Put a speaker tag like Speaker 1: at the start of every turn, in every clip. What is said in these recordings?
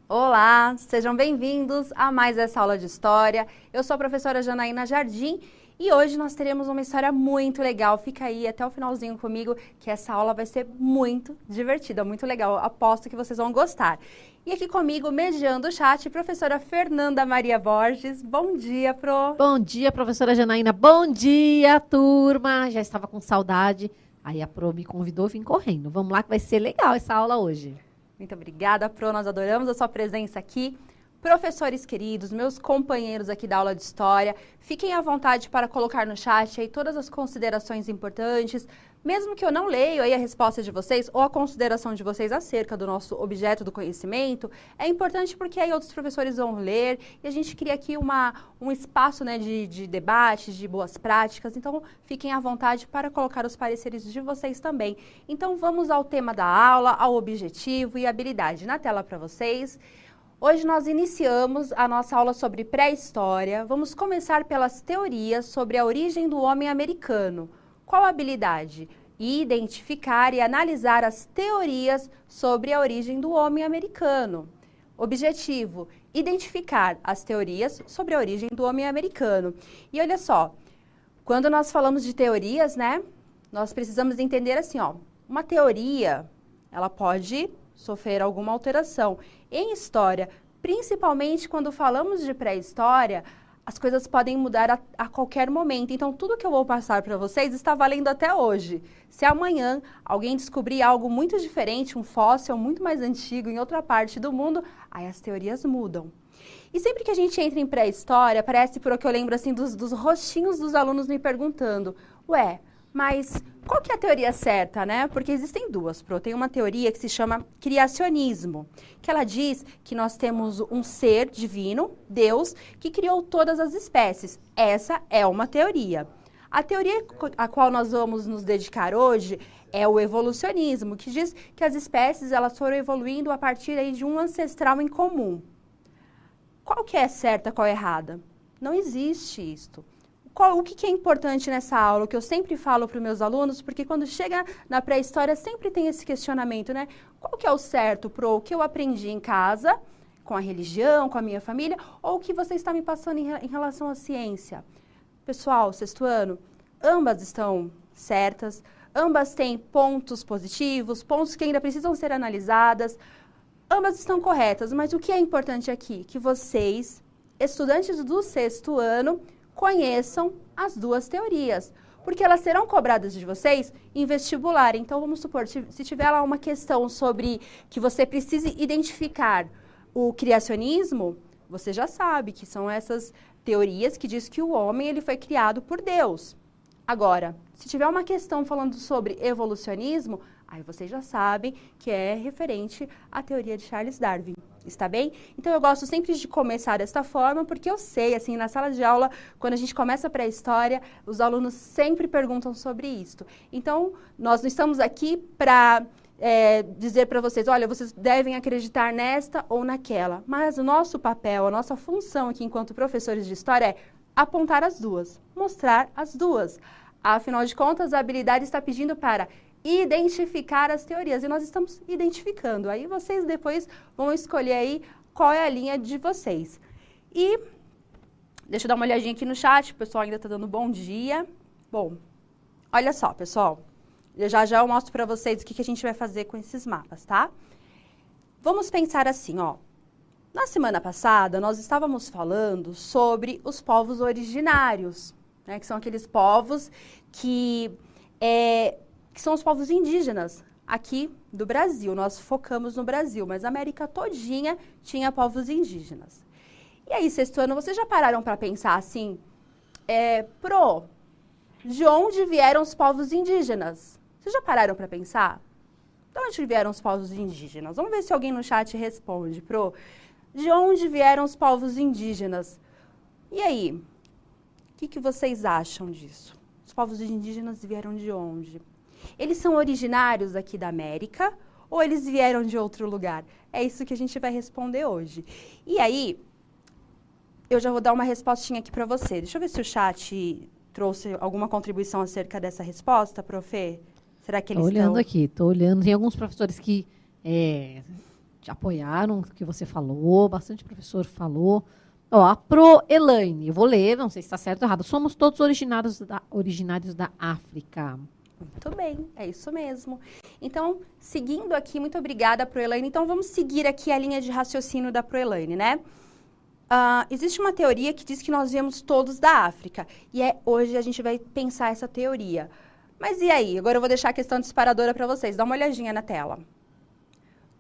Speaker 1: Olá, sejam bem-vindos a mais essa aula de História. Eu sou a professora Janaína Jardim e hoje nós teremos uma história muito legal. Fica aí até o finalzinho comigo que essa aula vai ser muito divertida, muito legal. Aposto que vocês vão gostar. E aqui comigo, mediando o chat, professora Fernanda Maria Borges. Bom dia, Pro.
Speaker 2: Bom dia, professora Janaína. Bom dia, turma. Já estava com saudade. Aí a Pro me convidou, vim correndo. Vamos lá que vai ser legal essa aula hoje.
Speaker 1: Muito obrigada, Pro. Nós adoramos a sua presença aqui. Professores queridos, meus companheiros aqui da aula de História, fiquem à vontade para colocar no chat aí todas as considerações importantes, mesmo que eu não leio aí a resposta de vocês ou a consideração de vocês acerca do nosso objeto do conhecimento, é importante porque aí outros professores vão ler e a gente cria aqui um espaço, né, de debate, de boas práticas, então fiquem à vontade para colocar os pareceres de vocês também. Então vamos ao tema da aula, ao objetivo e habilidade na tela para vocês. Hoje nós iniciamos a nossa aula sobre pré-história. Vamos começar pelas teorias sobre a origem do homem americano. Qual a habilidade? Identificar e analisar as teorias sobre a origem do homem americano. Objetivo: identificar as teorias sobre a origem do homem americano. E olha só, quando nós falamos de teorias, né, nós precisamos entender assim, ó, uma teoria, ela pode sofrer alguma alteração. Em história, principalmente quando falamos de pré-história, as coisas podem mudar a qualquer momento. Então, tudo que eu vou passar para vocês está valendo até hoje. Se amanhã alguém descobrir algo muito diferente, um fóssil muito mais antigo em outra parte do mundo, aí as teorias mudam. E sempre que a gente entra em pré-história, parece, por o que eu lembro assim, dos rostinhos dos alunos me perguntando, ué, mas qual que é a teoria certa, né? Porque existem duas, Pro. Tem uma teoria que se chama criacionismo, que ela diz que nós temos um ser divino, Deus, que criou todas as espécies. Essa é uma teoria. A teoria a qual nós vamos nos dedicar hoje é o evolucionismo, que diz que as espécies elas foram evoluindo a partir aí de um ancestral em comum. Qual que é certa, qual é errada? Não existe isto. O que é importante nessa aula, o que eu sempre falo para os meus alunos, porque quando chega na pré-história sempre tem esse questionamento, né? Qual que é o certo, Pro? O que eu aprendi em casa, com a religião, com a minha família, ou o que você está me passando em relação à ciência? Pessoal, sexto ano, ambas estão certas, ambas têm pontos positivos, pontos que ainda precisam ser analisadas, ambas estão corretas, mas o que é importante aqui? Que vocês, estudantes do sexto ano, conheçam as duas teorias, porque elas serão cobradas de vocês em vestibular. Então, vamos supor, se tiver lá uma questão sobre que você precise identificar o criacionismo, você já sabe que são essas teorias que diz que o homem ele foi criado por Deus. Agora, se tiver uma questão falando sobre evolucionismo, aí vocês já sabem que é referente à teoria de Charles Darwin. Está bem? Então, eu gosto sempre de começar desta forma, porque eu sei, assim, na sala de aula, quando a gente começa a pré-história, os alunos sempre perguntam sobre isto. Então, nós não estamos aqui para dizer para vocês, olha, vocês devem acreditar nesta ou naquela. Mas o nosso papel, a nossa função aqui enquanto professores de história é apontar as duas, mostrar as duas. Afinal de contas, a habilidade está pedindo para identificar as teorias, e nós estamos identificando. Aí vocês depois vão escolher aí qual é a linha de vocês. E deixa eu dar uma olhadinha aqui no chat, o pessoal ainda está dando bom dia. Bom, olha só, pessoal, já eu mostro para vocês o que a gente vai fazer com esses mapas, tá? Vamos pensar assim, ó. Na semana passada, nós estávamos falando sobre os povos originários, né, que são aqueles povos que são os povos indígenas aqui do Brasil. Nós focamos no Brasil, mas a América todinha tinha povos indígenas. E aí, sexto ano, vocês já pararam para pensar assim, Pro, de onde vieram os povos indígenas? Vocês já pararam para pensar? De onde vieram os povos indígenas? Vamos ver se alguém no chat responde, Pro. De onde vieram os povos indígenas? E aí, o que vocês acham disso? Os povos indígenas vieram de onde? Eles são originários aqui da América ou eles vieram de outro lugar? É isso que a gente vai responder hoje. E aí, eu já vou dar uma respostinha aqui para você. Deixa eu ver se o chat trouxe alguma contribuição acerca dessa resposta, Prof. Será que eles
Speaker 2: Estou olhando
Speaker 1: estão...
Speaker 2: aqui, estou olhando. Tem alguns professores que te apoiaram o que você falou, bastante professor falou. Ó, a Pro Elaine, eu vou ler, não sei se está certo ou errado. Somos todos originários da África.
Speaker 1: Muito bem, é isso mesmo. Então, seguindo aqui, muito obrigada, Proelaine. Então, vamos seguir aqui a linha de raciocínio da Proelaine, né? Existe uma teoria que diz que nós viemos todos da África. E hoje a gente vai pensar essa teoria. Mas e aí? Agora eu vou deixar a questão disparadora para vocês. Dá uma olhadinha na tela.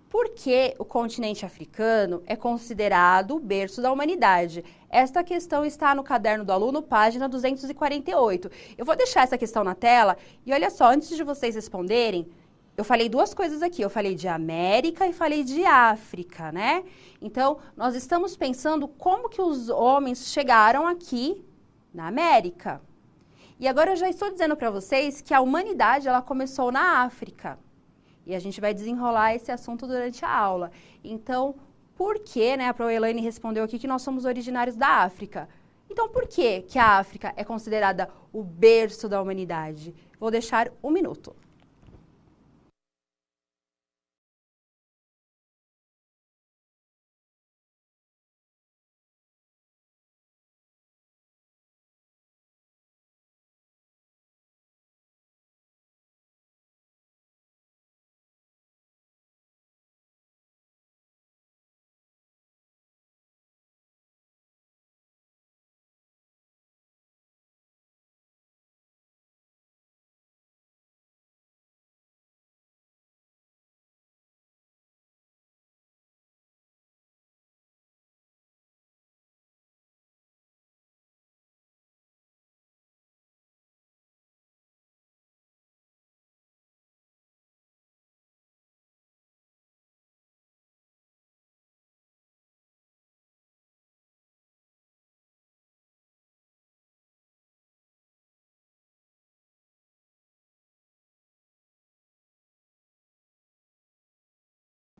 Speaker 1: Por que o continente africano é considerado o berço da humanidade? Esta questão está no caderno do aluno, página 248. Eu vou deixar essa questão na tela e olha só, antes de vocês responderem, eu falei duas coisas aqui. Eu falei de América e falei de África, né? Então, nós estamos pensando como que os homens chegaram aqui na América. E agora eu já estou dizendo para vocês que a humanidade ela começou na África. E a gente vai desenrolar esse assunto durante a aula. Então, por que, né, a Proelaine respondeu aqui que nós somos originários da África. Então, por que a África é considerada o berço da humanidade? Vou deixar 1 minuto.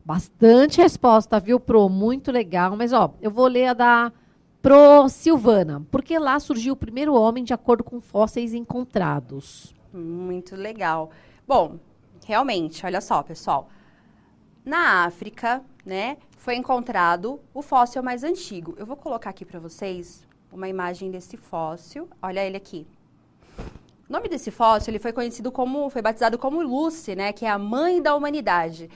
Speaker 2: Bastante resposta, viu, Pro? Muito legal. Mas, ó, eu vou ler a da Pro Silvana. Porque lá surgiu o primeiro homem de acordo com fósseis encontrados.
Speaker 1: Muito legal. Bom, realmente, olha só, pessoal. Na África, né, foi encontrado o fóssil mais antigo. Eu vou colocar aqui para vocês uma imagem desse fóssil. Olha ele aqui. O nome desse fóssil ele foi batizado como Lucy, né, que é a mãe da humanidade.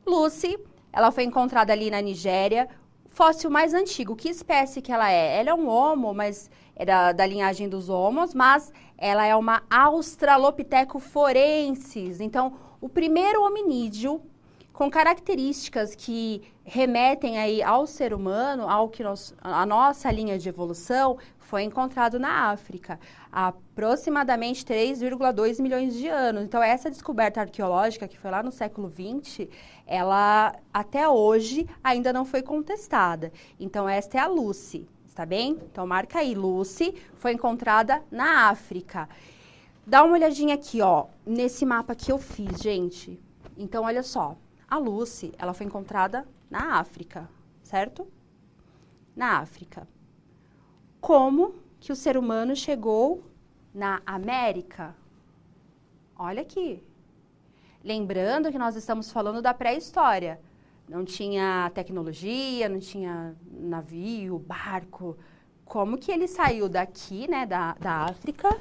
Speaker 1: Lucy, ela foi encontrada ali na Nigéria, fóssil mais antigo. Que espécie que ela é? Ela é um homo, mas é da linhagem dos homos, mas ela é uma Australopithecus forensis. Então, o primeiro hominídeo com características que remetem aí ao ser humano, a nossa linha de evolução, foi encontrado na África, há aproximadamente 3,2 milhões de anos. Então, essa descoberta arqueológica, que foi lá no século XX, ela, até hoje, ainda não foi contestada. Então, esta é a Lucy, está bem? Então, marca aí, Lucy foi encontrada na África. Dá uma olhadinha aqui, ó, nesse mapa que eu fiz, gente. Então, olha só, a Lucy, ela foi encontrada na África, certo? Na África. Como que o ser humano chegou na América? Olha aqui. Lembrando que nós estamos falando da pré-história. Não tinha tecnologia, não tinha navio, barco. Como que ele saiu daqui, né, da África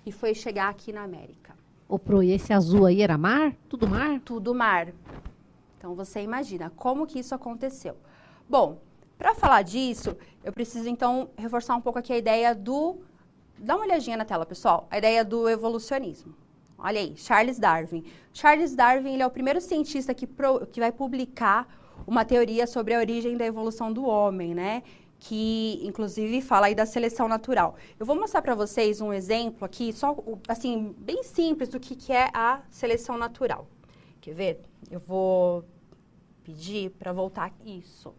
Speaker 1: e foi chegar aqui na América?
Speaker 2: Ô, Pro, e esse azul aí era mar? Tudo mar?
Speaker 1: Tudo mar. Então, você imagina como que isso aconteceu. Bom, para falar disso, eu preciso, então, reforçar um pouco aqui a ideia do... Dá uma olhadinha na tela, pessoal. A ideia do evolucionismo. Olha aí, Charles Darwin. Charles Darwin, ele é o primeiro cientista que vai publicar uma teoria sobre a origem da evolução do homem, né? Que, inclusive, fala aí da seleção natural. Eu vou mostrar para vocês um exemplo aqui, só, assim, bem simples do que é a seleção natural. Quer ver? Eu vou pedir para voltar isso.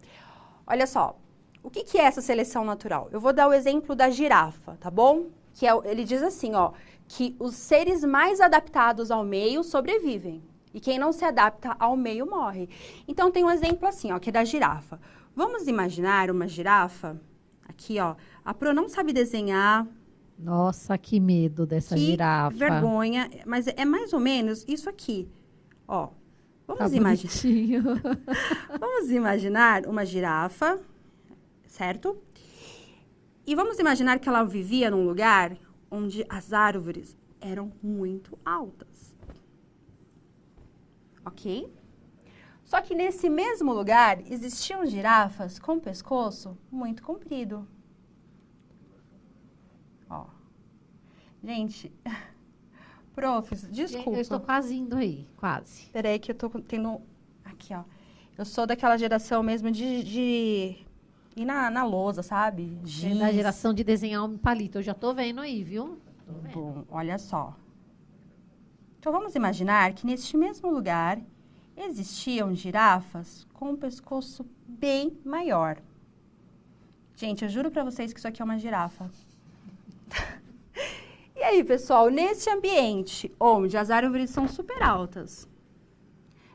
Speaker 1: Olha só, o que é essa seleção natural? Eu vou dar o exemplo da girafa, tá bom? Ele diz assim, ó, que os seres mais adaptados ao meio sobrevivem. E quem não se adapta ao meio morre. Então, tem um exemplo assim, ó, que é da girafa. Vamos imaginar uma girafa, aqui, ó. A Pro não sabe desenhar.
Speaker 2: Nossa, que medo dessa girafa.
Speaker 1: Que vergonha, mas é mais ou menos isso aqui, ó. Vamos
Speaker 2: bonitinho.
Speaker 1: Vamos imaginar uma girafa, certo? E vamos imaginar que ela vivia num lugar onde as árvores eram muito altas. Ok? Só que nesse mesmo lugar existiam girafas com pescoço muito comprido. Ó. Gente, profs, desculpa.
Speaker 2: Eu estou quase indo aí, quase.
Speaker 1: Peraí que eu tô tendo... Aqui, ó. Eu sou daquela geração mesmo de ir na lousa, sabe?
Speaker 2: É da geração de desenhar um palito. Eu já tô vendo aí, viu? Tô vendo.
Speaker 1: Bom, olha só. Então, vamos imaginar que neste mesmo lugar existiam girafas com um pescoço bem maior. Gente, eu juro pra vocês que isso aqui é uma girafa. E aí, pessoal, nesse ambiente onde as árvores são super altas,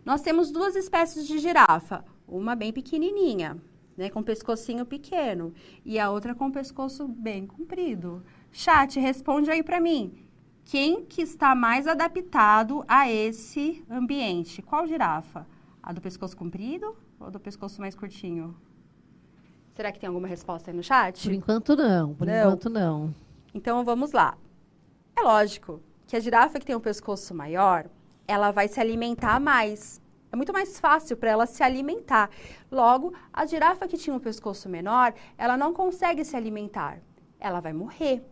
Speaker 1: nós temos duas espécies de girafa. Uma bem pequenininha, né, com pescocinho pequeno, e a outra com pescoço bem comprido. Chat, responde aí pra mim. Quem que está mais adaptado a esse ambiente? Qual girafa? A do pescoço comprido ou do pescoço mais curtinho? Será que tem alguma resposta aí no chat?
Speaker 2: Por enquanto não, enquanto não.
Speaker 1: Então, vamos lá. É lógico que a girafa que tem um pescoço maior, ela vai se alimentar mais. É muito mais fácil para ela se alimentar. Logo, a girafa que tinha um pescoço menor, ela não consegue se alimentar. Ela vai morrer.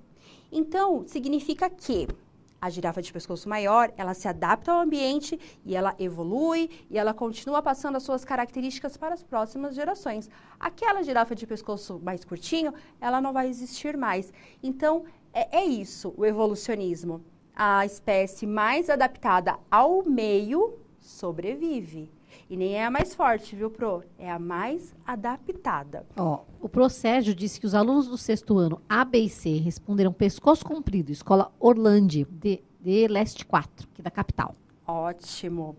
Speaker 1: Então, significa que a girafa de pescoço maior, ela se adapta ao ambiente e ela evolui e ela continua passando as suas características para as próximas gerações. Aquela girafa de pescoço mais curtinho, ela não vai existir mais. Então, é isso, o evolucionismo. A espécie mais adaptada ao meio sobrevive. E nem é a mais forte, viu, Pro? É a mais adaptada.
Speaker 2: Ó, o Pro Sérgio disse que os alunos do 6º ano A, B e C responderam pescoço comprido, escola Orlando, de Leste 4, aqui da capital.
Speaker 1: Ótimo.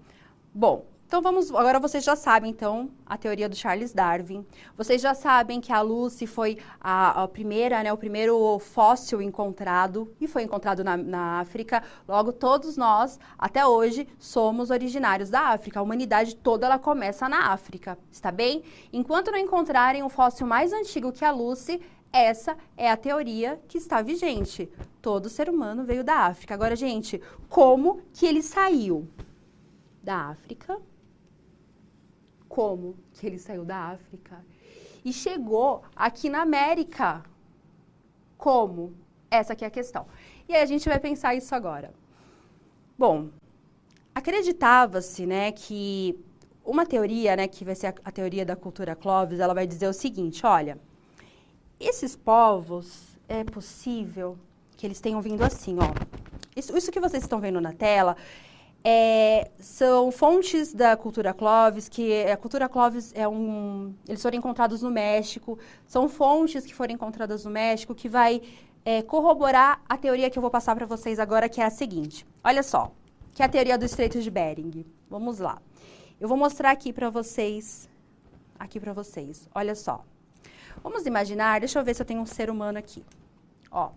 Speaker 1: Bom, então agora vocês já sabem, então, a teoria do Charles Darwin. Vocês já sabem que a Lucy foi a primeira, né, o primeiro fóssil encontrado, e foi encontrado na África. Logo, todos nós, até hoje, somos originários da África. A humanidade toda, ela começa na África, está bem? Enquanto não encontrarem o fóssil mais antigo que a Lucy, essa é a teoria que está vigente. Todo ser humano veio da África. Agora, gente, como que ele saiu da África? Como que ele saiu da África e chegou aqui na América? Como? Essa aqui é a questão. E aí a gente vai pensar isso agora. Bom, acreditava-se, né, que uma teoria, né, que vai ser a teoria da cultura Clovis, ela vai dizer o seguinte, olha, esses povos, é possível que eles tenham vindo assim, ó. Isso que vocês estão vendo na tela são fontes da cultura Clovis, que a cultura Clovis eles foram encontrados no México, são fontes que foram encontradas no México que vai corroborar a teoria que eu vou passar para vocês agora, que é a seguinte. Olha só, que é a teoria do Estreito de Bering. Vamos lá. Eu vou mostrar aqui para vocês, olha só. Vamos imaginar, deixa eu ver se eu tenho um ser humano aqui. Ó.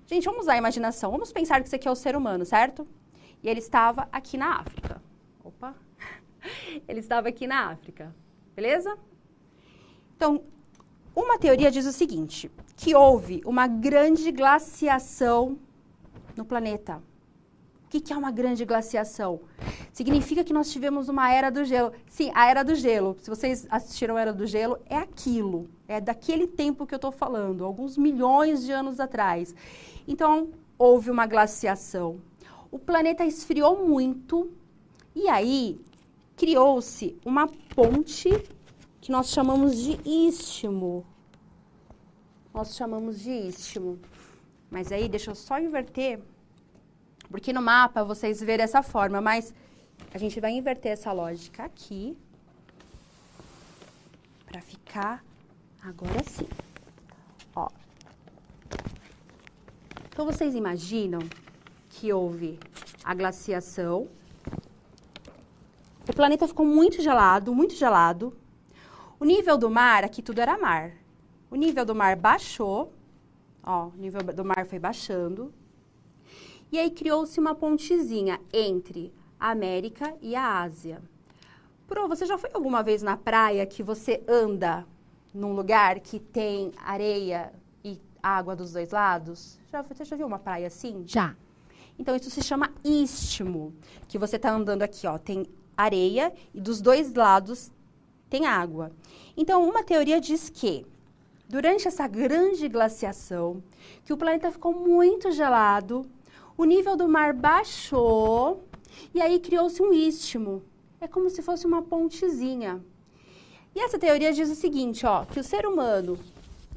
Speaker 1: Gente, vamos usar a imaginação. Vamos pensar que isso aqui é o ser humano, certo? E ele estava aqui na África. Opa! Ele estava aqui na África. Beleza? Então, uma teoria diz o seguinte, que houve uma grande glaciação no planeta. O que é uma grande glaciação? Significa que nós tivemos uma era do gelo. Sim, a era do gelo. Se vocês assistiram a era do gelo, é aquilo. É daquele tempo que eu estou falando, alguns milhões de anos atrás. Então, houve uma glaciação. O planeta esfriou muito e aí criou-se uma ponte que nós chamamos de istmo. Mas aí, deixa eu só inverter, porque no mapa vocês verem dessa forma, mas a gente vai inverter essa lógica aqui para ficar agora sim. Ó. Então, vocês imaginam que houve a glaciação, o planeta ficou muito gelado, o nível do mar, aqui tudo era mar, o nível do mar baixou, ó, o nível do mar foi baixando, e aí criou-se uma pontezinha entre a América e a Ásia. Pro, você já foi alguma vez na praia que você anda num lugar que tem areia e água dos dois lados? Você já viu uma praia assim?
Speaker 2: Já.
Speaker 1: Então, isso se chama istmo, que você está andando aqui, ó, tem areia e dos dois lados tem água. Então, uma teoria diz que, durante essa grande glaciação, que o planeta ficou muito gelado, o nível do mar baixou e aí criou-se um istmo. É como se fosse uma pontezinha. E essa teoria diz o seguinte, ó, que o ser humano,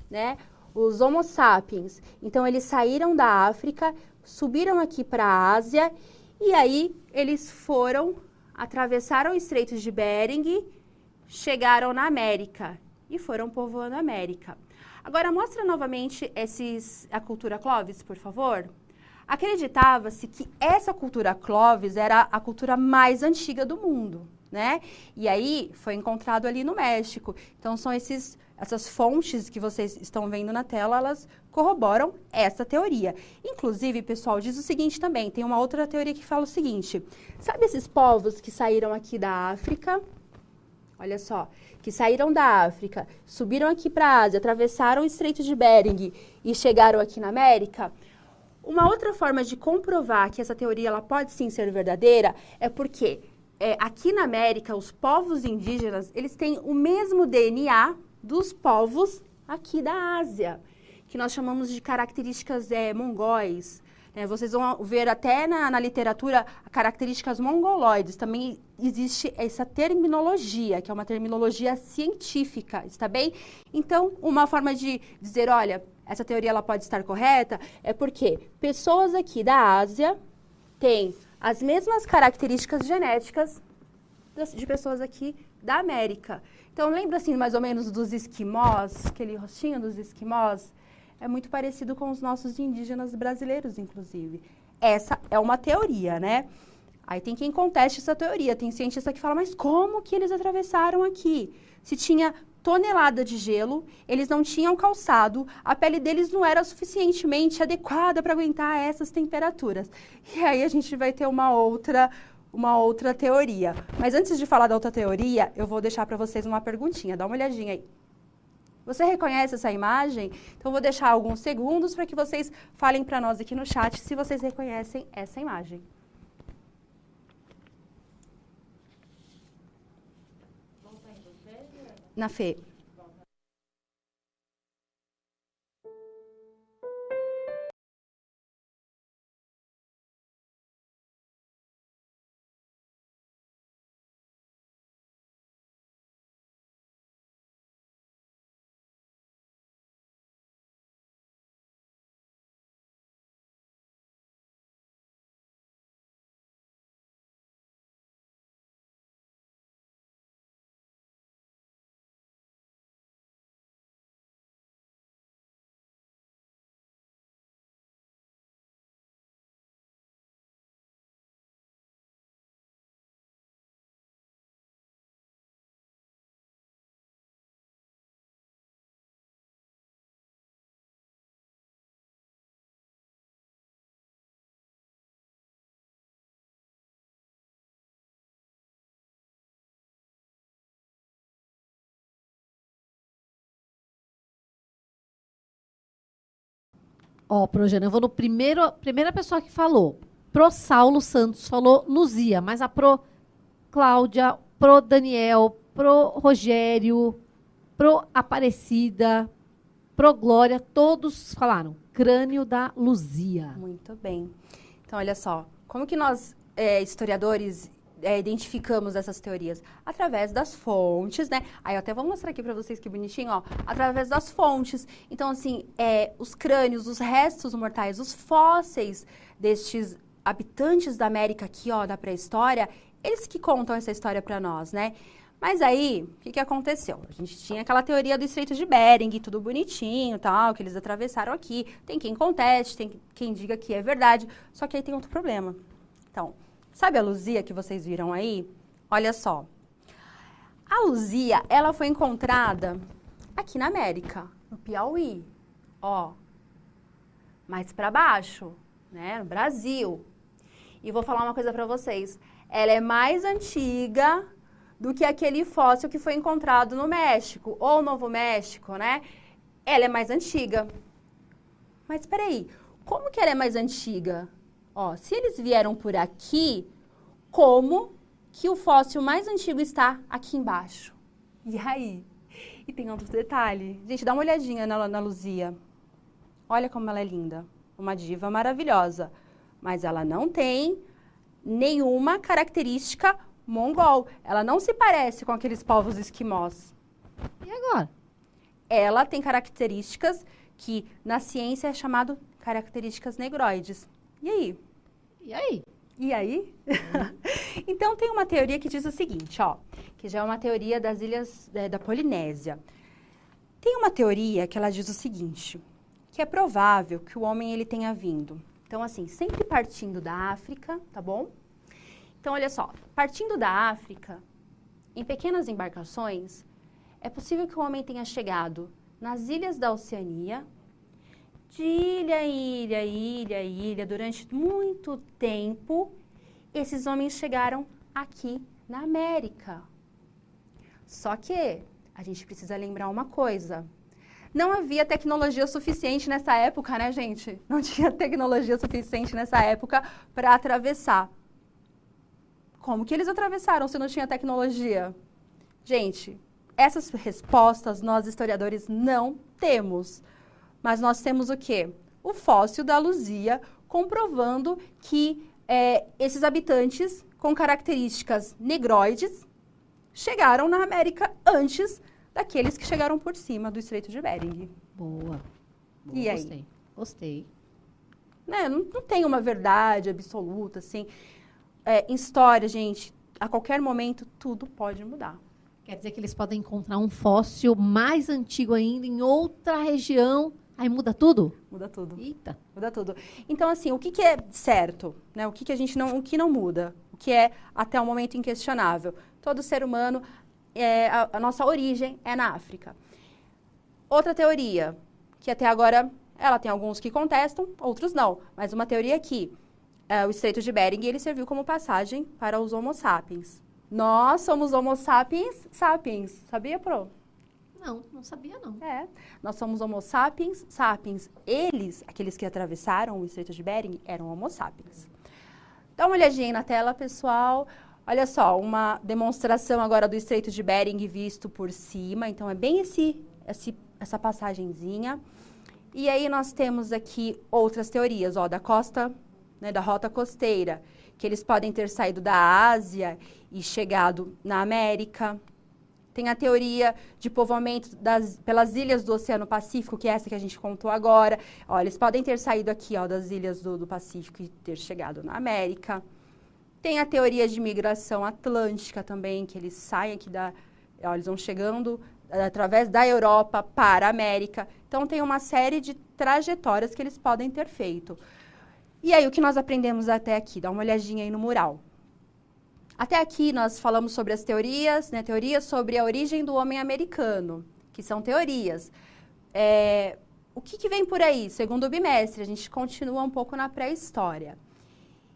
Speaker 1: né, os Homo sapiens, então eles saíram da África, subiram aqui para a Ásia e aí eles atravessaram o Estreito de Bering, chegaram na América e foram povoando a América. Agora mostra novamente a cultura Clovis, por favor. Acreditava-se que essa cultura Clovis era a cultura mais antiga do mundo, né? E aí foi encontrado ali no México. Então são essas fontes que vocês estão vendo na tela, elas corroboram essa teoria. Inclusive, pessoal, diz o seguinte também, tem uma outra teoria que fala o seguinte, sabe esses povos que saíram aqui da África? Olha só, que saíram da África, subiram aqui para a Ásia, atravessaram o Estreito de Bering e chegaram aqui na América? Uma outra forma de comprovar que essa teoria ela pode sim ser verdadeira é porque aqui na América, os povos indígenas, eles têm o mesmo DNA dos povos aqui da Ásia, que nós chamamos de características mongóis. Vocês vão ver até na literatura características mongoloides. Também existe essa terminologia, que é uma terminologia científica, está bem? Então, uma forma de dizer, olha, essa teoria ela pode estar correta, é porque pessoas aqui da Ásia têm as mesmas características genéticas de pessoas aqui da América. Então, lembra assim, mais ou menos dos esquimós, aquele rostinho dos esquimós? É muito parecido com os nossos indígenas brasileiros, inclusive. Essa é uma teoria, né? Aí tem quem conteste essa teoria. Tem cientista que fala, mas como que eles atravessaram aqui? Se tinha tonelada de gelo, eles não tinham calçado, a pele deles não era suficientemente adequada para aguentar essas temperaturas. E aí a gente vai ter uma outra teoria. Mas antes de falar da outra teoria, eu vou deixar para vocês uma perguntinha. Dá uma olhadinha aí. Você reconhece essa imagem? Então, vou deixar alguns segundos para que vocês falem para nós aqui no chat se vocês reconhecem essa imagem. Na Fê.
Speaker 2: Ó, Projana, eu vou no primeira pessoa que falou. Pro Saulo Santos falou Luzia, mas a pro Cláudia, pro Daniel, pro Rogério, pro Aparecida, pro Glória, todos falaram crânio da Luzia.
Speaker 1: Muito bem. Então, olha só, como que nós, historiadores, identificamos essas teorias? Através das fontes, né? Aí eu até vou mostrar aqui para vocês que bonitinho, ó. Através das fontes. Então, assim, os crânios, os restos mortais, os fósseis destes habitantes da América aqui, ó, da pré-história, eles que contam essa história para nós, né? Mas aí, o que aconteceu? A gente tinha aquela teoria do Estreito de Bering, tudo bonitinho, tal, que eles atravessaram aqui. Tem quem conteste, tem quem diga que é verdade, só que aí tem outro problema. Então, sabe a Luzia que vocês viram aí? Olha só. A Luzia, ela foi encontrada aqui na América, no Piauí, ó. Mais para baixo, né, no Brasil. E vou falar uma coisa para vocês. Ela é mais antiga do que aquele fóssil que foi encontrado no México, ou Novo México, né? Ela é mais antiga. Mas espera aí, como que ela é mais antiga? Ó, se eles vieram por aqui, como que o fóssil mais antigo está aqui embaixo? E aí? E tem outro detalhe. Gente, dá uma olhadinha na Luzia. Olha como ela é linda. Uma diva maravilhosa. Mas ela não tem nenhuma característica mongol. Ela não se parece com aqueles povos esquimós.
Speaker 2: E agora?
Speaker 1: Ela tem características que na ciência é chamado características negroides. E aí?
Speaker 2: E aí?
Speaker 1: E aí? Então tem uma teoria que diz o seguinte, ó, que já é uma teoria das ilhas da Polinésia. Tem uma teoria que ela diz o seguinte, que é provável que o homem ele tenha vindo. Então assim, sempre partindo da África, tá bom? Então olha só, partindo da África, em pequenas embarcações, é possível que o homem tenha chegado nas ilhas da Oceania, de ilha em ilha, ilha em ilha, durante muito tempo, esses homens chegaram aqui na América. Só que a gente precisa lembrar uma coisa. Não havia tecnologia suficiente nessa época, né, gente? Não tinha tecnologia suficiente nessa época para atravessar. Como que eles atravessaram se não tinha tecnologia? Gente, essas respostas nós, historiadores, não temos. Mas nós temos o quê? O fóssil da Luzia comprovando que esses habitantes com características negroides chegaram na América antes daqueles que chegaram por cima do Estreito de Bering.
Speaker 2: Boa.
Speaker 1: E aí?
Speaker 2: Gostei. Gostei.
Speaker 1: Né? Não tem uma verdade absoluta, assim. Em história, gente, a qualquer momento tudo pode mudar.
Speaker 2: Quer dizer que eles podem encontrar um fóssil mais antigo ainda em outra região. Aí muda tudo?
Speaker 1: Muda tudo.
Speaker 2: Eita.
Speaker 1: Muda tudo. Então, assim, o que é certo? Né? O que a gente não, o que não muda? O que é até o momento inquestionável? Todo ser humano, a nossa origem é na África. Outra teoria, que até agora, ela tem alguns que contestam, outros não. Mas uma teoria que o Estreito de Bering, ele serviu como passagem para os Homo sapiens. Nós somos Homo sapiens sapiens. Sabia, Pro?
Speaker 2: Não sabia não.
Speaker 1: Nós somos Homo sapiens sapiens. Eles, aqueles que atravessaram o Estreito de Bering, eram Homo sapiens. Dá uma olhadinha aí na tela, pessoal. Olha só, uma demonstração agora do Estreito de Bering visto por cima. Então, é bem essa passagenzinha. E aí, nós temos aqui outras teorias, ó, da costa, né, da rota costeira, que eles podem ter saído da Ásia e chegado na América. Tem a teoria de povoamento pelas ilhas do Oceano Pacífico, que é essa que a gente contou agora. Ó, eles podem ter saído aqui, ó, das ilhas do Pacífico e ter chegado na América. Tem a teoria de migração atlântica também, que eles saem aqui ó, eles vão chegando através da Europa para a América. Então, tem uma série de trajetórias que eles podem ter feito. E aí, o que nós aprendemos até aqui? Dá uma olhadinha aí no mural. Até aqui nós falamos sobre as teorias, né? Teorias sobre a origem do homem americano, que são teorias. O que vem por aí? Segundo bimestre, a gente continua um pouco na pré-história.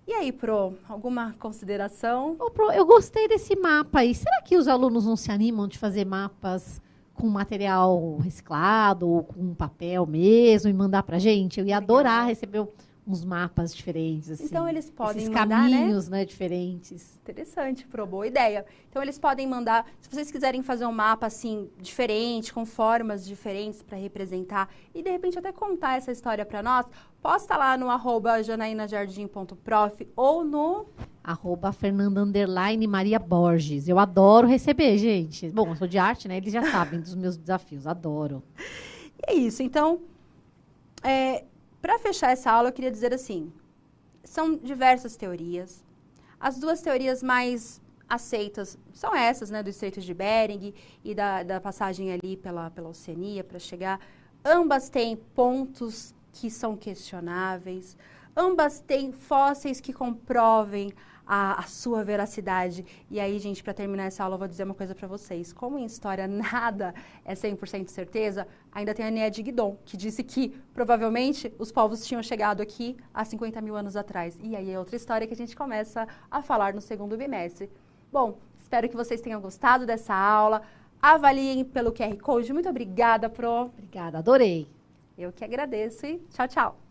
Speaker 1: E aí, Pro, alguma consideração?
Speaker 2: Ô, Pro, eu gostei desse mapa aí. Será que os alunos não se animam de fazer mapas com material reciclado ou com papel mesmo e mandar pra gente? Eu ia adorar receber uns mapas diferentes, assim.
Speaker 1: Então, eles podem
Speaker 2: esses
Speaker 1: mandar,
Speaker 2: caminhos, né, diferentes.
Speaker 1: Interessante, Pro, boa ideia. Então, eles podem mandar, se vocês quiserem fazer um mapa, assim, diferente, com formas diferentes para representar e, de repente, até contar essa história para nós, posta lá no @janainajardim.prof ou no
Speaker 2: @Fernanda_Maria Borges. Eu adoro receber, gente. Bom, eu sou de arte, né? Eles já sabem dos meus desafios. Adoro.
Speaker 1: E é isso. Então, para fechar essa aula, eu queria dizer assim, são diversas teorias. As duas teorias mais aceitas são essas, né, do Estreito de Bering e da passagem ali pela Oceania para chegar. Ambas têm pontos que são questionáveis. Ambas têm fósseis que comprovem a sua veracidade. E aí, gente, para terminar essa aula, eu vou dizer uma coisa para vocês. Como em história nada é 100% certeza, ainda tem a Aenéa de Guidon, que disse que, provavelmente, os povos tinham chegado aqui há 50 mil anos atrás. E aí é outra história que a gente começa a falar no segundo bimestre. Bom, Espero que vocês tenham gostado dessa aula. Avaliem pelo QR Code. Muito obrigada, Pro.
Speaker 2: Obrigada, adorei.
Speaker 1: Eu que agradeço e tchau, tchau.